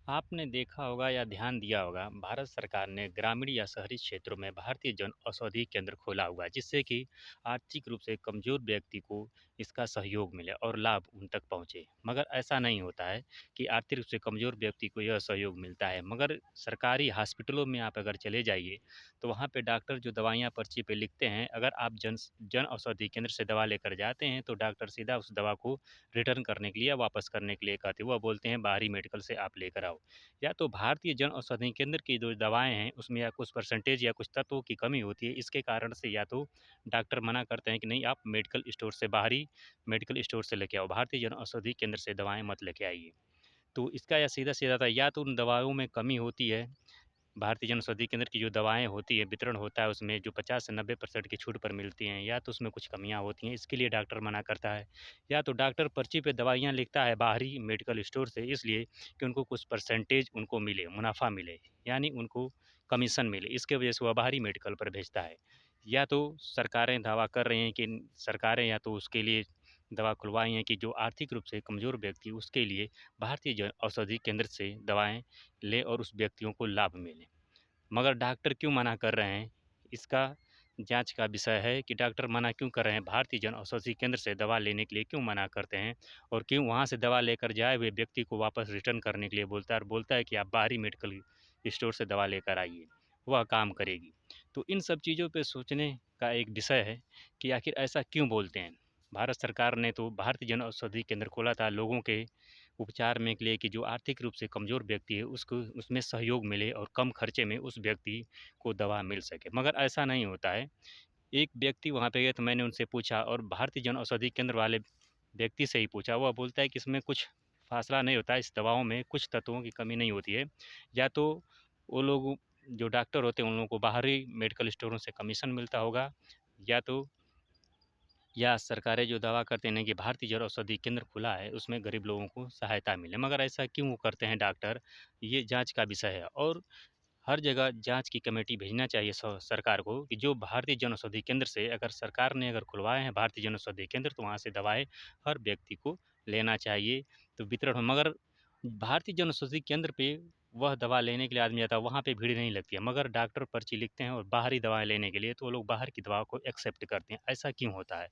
आपने देखा होगा या ध्यान दिया होगा, भारत सरकार ने ग्रामीण या शहरी क्षेत्रों में भारतीय जन औषधि केंद्र खोला हुआ है, जिससे कि आर्थिक रूप से कमजोर व्यक्ति को इसका सहयोग मिले और लाभ उन तक पहुंचे। मगर ऐसा नहीं होता है कि आर्थिक रूप से कमजोर व्यक्ति को यह सहयोग मिलता है। मगर सरकारी हॉस्पिटलों में आप अगर चले जाइए, तो वहाँ पे डॉक्टर जो दवाइयाँ पर्ची पे लिखते हैं, अगर आप जन जन औषधि केंद्र से दवा लेकर जाते हैं, तो डॉक्टर सीधा उस दवा को रिटर्न करने के लिए या वापस करने के लिए कहते हैं। वह बोलते हैं बाहरी मेडिकल से आप लेकर आओ। या तो भारतीय जन औषधि केंद्र की जो दवाएँ हैं, उसमें या कुछ परसेंटेज या कुछ तत्वों की कमी होती है। इसके कारण से या तो डॉक्टर मना करते हैं कि नहीं, आप मेडिकल स्टोर से बाहरी मेडिकल स्टोर से लेके आओ, भारतीय जन औषधि केंद्र से दवाएँ मत लेके आइए। तो इसका या सीधा-सीधा था, या तो उन दवाओं में कमी होती है, भारतीय जन औषधि केंद्र की जो दवाएँ होती हैं, वितरण होता है उसमें जो 50 से 90% की छूट पर मिलती हैं, या तो उसमें कुछ कमियाँ होती हैं, इसके लिए डॉक्टर मना करता है। या तो डॉक्टर पर्ची पे दवाइयाँ लिखता है बाहरी मेडिकल स्टोर से, इसलिए कि उनको कुछ परसेंटेज उनको मिले, मुनाफ़ा मिले, यानी उनको कमीशन मिले, इसके वजह से वह बाहरी मेडिकल पर भेजता है। या तो सरकारें दावा कर रही हैं कि सरकारें या तो उसके लिए दवा खुलवाई हैं कि जो आर्थिक रूप से कमज़ोर व्यक्ति उसके लिए भारतीय जन औषधि केंद्र से दवाएँ ले और उस व्यक्तियों को लाभ मिले। मगर डॉक्टर क्यों मना कर रहे हैं? इसका जाँच का विषय है कि डॉक्टर मना क्यों कर रहे हैं? भारतीय जन औषधि केंद्र से दवा लेने के लिए क्यों मना करते हैं? और क्यों वहाँ से दवा लेकर जाए हुए व्यक्ति को वापस रिटर्न करने के लिए बोलता है और बोलता है कि आप बाहरी मेडिकल स्टोर से दवा लेकर आइए, वह काम करेगी। तो इन सब चीज़ों पे सोचने का एक विषय है कि आखिर ऐसा क्यों बोलते हैं? भारत सरकार ने तो भारतीय जन औषधि केंद्र खोला था लोगों के उपचार में के लिए कि जो आर्थिक रूप से कमज़ोर व्यक्ति है उसको उसमें सहयोग मिले और कम खर्चे में उस व्यक्ति को दवा मिल सके। मगर ऐसा नहीं होता है। एक व्यक्ति वहाँ पे गए तो मैंने उनसे पूछा और भारतीय जन औषधि केंद्र वाले व्यक्ति से ही पूछा, वह बोलता है कि इसमें कुछ फासला नहीं होता है, इस दवाओं में कुछ तत्वों की कमी नहीं होती है। या तो वो लोग जो डॉक्टर होते हैं उन लोगों को बाहरी मेडिकल स्टोरों से कमीशन मिलता होगा, या तो या सरकारें जो दावा करते हैं ना कि भारतीय जन औषधि केंद्र खुला है, उसमें गरीब लोगों को सहायता मिले। मगर ऐसा क्यों वो करते हैं डॉक्टर, ये जाँच का विषय है। और हर जगह जाँच की कमेटी भेजना चाहिए सरकार को कि जो भारतीय जन औषधि केंद्र से अगर सरकार ने अगर खुलवाए हैं भारतीय जन औषधि केंद्र, तो वहाँ से दवाएँ हर व्यक्ति को लेना चाहिए, तो वितरण हो। मगर भारतीय जन औषधि केंद्र पे वह दवा लेने के लिए आदमी जाता है, वहाँ पे भीड़ नहीं लगती है। मगर डॉक्टर पर्ची लिखते हैं और बाहरी दवाएँ लेने के लिए तो वो लोग बाहर की दवाओं को एक्सेप्ट करते हैं। ऐसा क्यों होता है?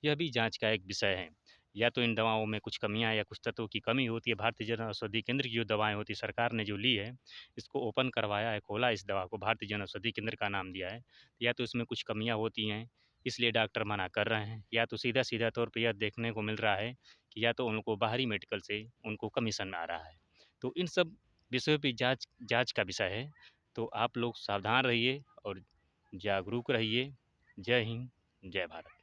यह भी जाँच का एक विषय है। या तो इन दवाओं में कुछ कमियाँ या कुछ तत्वों की कमी होती है। भारतीय जन औषधि केंद्र की जो दवाएँ होती हैं, सरकार ने जो ली है, इसको ओपन करवाया है, खोला इस दवा को, भारतीय जन औषधि केंद्र का नाम दिया है। या तो इसमें कुछ कमियाँ होती हैं, इसलिए डॉक्टर मना कर रहे हैं, या तो सीधा-सीधा तौर पे यह देखने को मिल रहा है कि या तो उनको बाहरी मेडिकल से उनको कमीशन आ रहा है। तो इन सब विषयों पे जाँच जाँच का विषय है। तो आप लोग सावधान रहिए और जागरूक रहिए। जय हिंद, जय भारत।